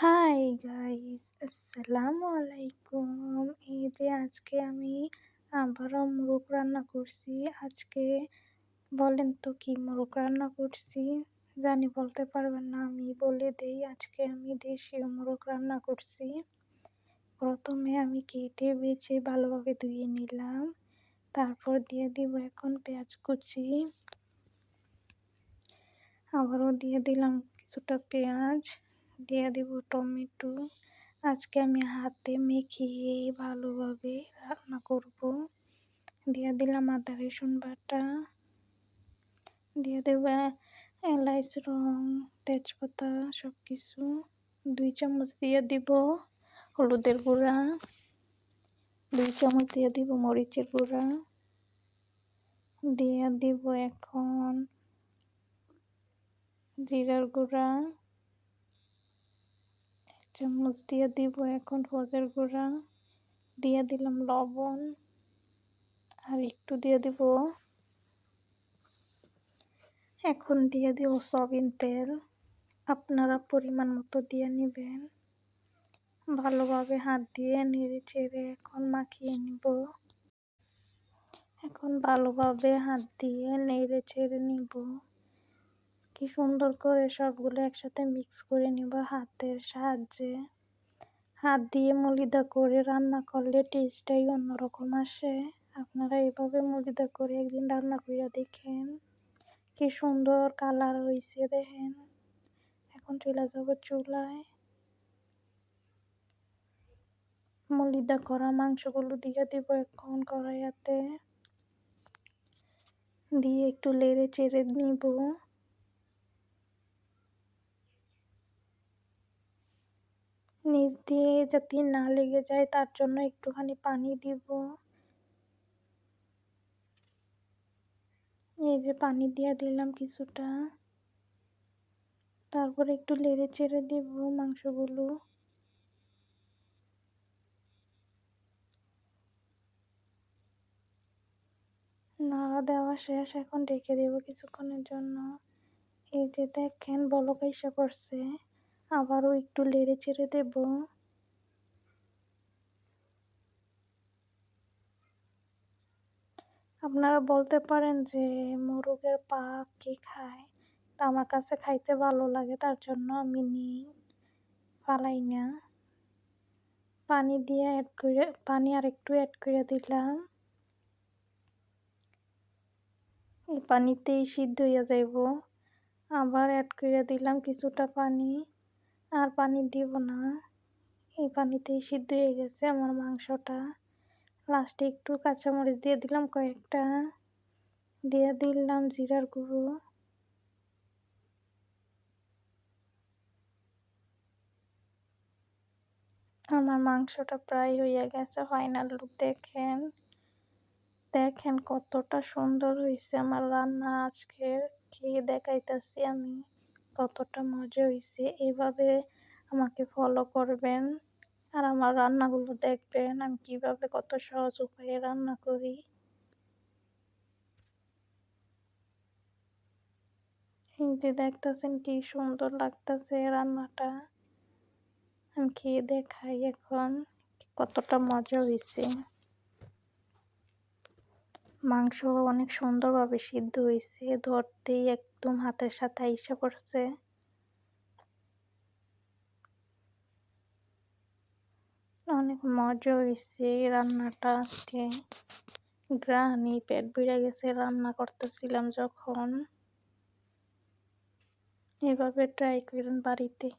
Hi guys, আসসালামু আলাইকুম। এই যে আজকে আমি আবারও মোরগ রান্না করছি। আজকে বলেন তো কি মোরগ রান্না করছি? জানি বলতে পারবেন না, আমি বলে দেই। আজকে আমি দেশীয় মোরগ রান্না করছি। প্রথমে আমি কেটে বেছে ভালোভাবে ধুয়ে নিলাম, তারপর দিয়ে দিব এখন পেঁয়াজ কুচি। আবারও দিয়ে দিলাম কিছুটা পেঁয়াজ, দিয়ে দিব টমেটো। আজকে আমি হাতে মেখে ভালোভাবে রান্না করব। দিয়ে দিলাম আদা রসুন বাটা, দিয়ে দেব এলাচ, রং, তেজপাতা সব কিছু। 2 চামচ দিয়ে দিব হলুদের গুঁড়া, 2 চামচ দিয়ে দিব মরিচের গুঁড়া, দিয়ে দিব এখন জিরার গুঁড়া, 1 চামচ দিয়ে দিব এখন হলুদের গুঁড়া, দিয়ে দিলাম লবণ, আর একটু দিয়ে দিব। এখন দিয়ে দিব সয়াবিন তেল, আপনারা পরিমাণ মতো দিয়ে নেবেন। ভালোভাবে হাত দিয়ে নেড়ে চেড়ে এখন মাখিয়ে নিব। এখন ভালোভাবে হাত দিয়ে নেড়ে চেড়ে নিব। কি সুন্দর করে সবগুলো একসাথে মিক্স করে নিব হাতের সাহায্যে। হাত দিয়ে মলিদা করে রান্না করলে টেস্টটাই অন্যরকম আসে। আপনারা এভাবে মলিদা করে একদিন রান্না করে দেখেন। কি সুন্দর কালার হয়েছে দেখেন। এখন চলে যাব চুলায়। মলিদা করা মাংসগুলো দিয়ে দিব এখন কড়াইয়াতে, দিয়ে একটু নেড়ে চেড়ে নিব। নিচ দিয়ে যাতে না লেগে যায় তার জন্য একটুখানি পানি দিব। এই যে পানি দিয়ে দিলাম কিছুটা, তারপর একটু নেড়ে চেড়ে দিব মাংসগুলো। নাড়া দেওয়া শেষ, এখন ঢেকে দেব কিছুক্ষণের জন্য। এই যে দেখেন বলক আইসা পড়ছে, আবারও একটু নেড়ে চেড়ে দেব। আপনারা বলতে পারেন যে মোরগের পা কে খায়? তা আমার কাছে খাইতে ভালো লাগে, তার জন্য আমি নিই, ফালাই না। পানি আর একটু অ্যাড করে দিলাম। এই পানিতেই সিদ্ধ হয়ে যাইব। আবার অ্যাড করে দিলাম কিছুটা পানি, আর পানি দিব না। এই পানিতেই সিদ্ধ হয়ে গেছে আমার মাংসটা। লাস্টে একটু কাঁচামরিচ দিয়ে দিলাম কয়েকটা, দিয়ে দিলাম জিরার গুঁড়ো। আমার মাংসটা প্রায় হয়ে গেছে, ফাইনাল লুক দেখেন। দেখেন কতটা সুন্দর হয়েছে আমার রান্না। আজকে খেয়ে দেখাইতেছি আমি কতটা মজা হয়েছে। এইভাবে আমাকে ফলো করবেন আর আমার রান্নাগুলো দেখবেন আমি কিভাবে কত সহজ উপায়ে রান্না করি। এই যে দেখতেছেন কি সুন্দর লাগতেছে রান্নাটা। আমি খেয়ে দেখাই এখন কতটা মজা হয়েছে। মাংস অনেক সুন্দরভাবে সিদ্ধ হয়েছে, ধরতেই একদম হাতের সাথে আইসা পড়ছে। অনেক মজা হয়েছে রান্নাটা আজকে। গ্রানি পেট ভরে গেছে রান্না করতেছিলাম যখন। এভাবে ট্রাই করেন বাড়িতে।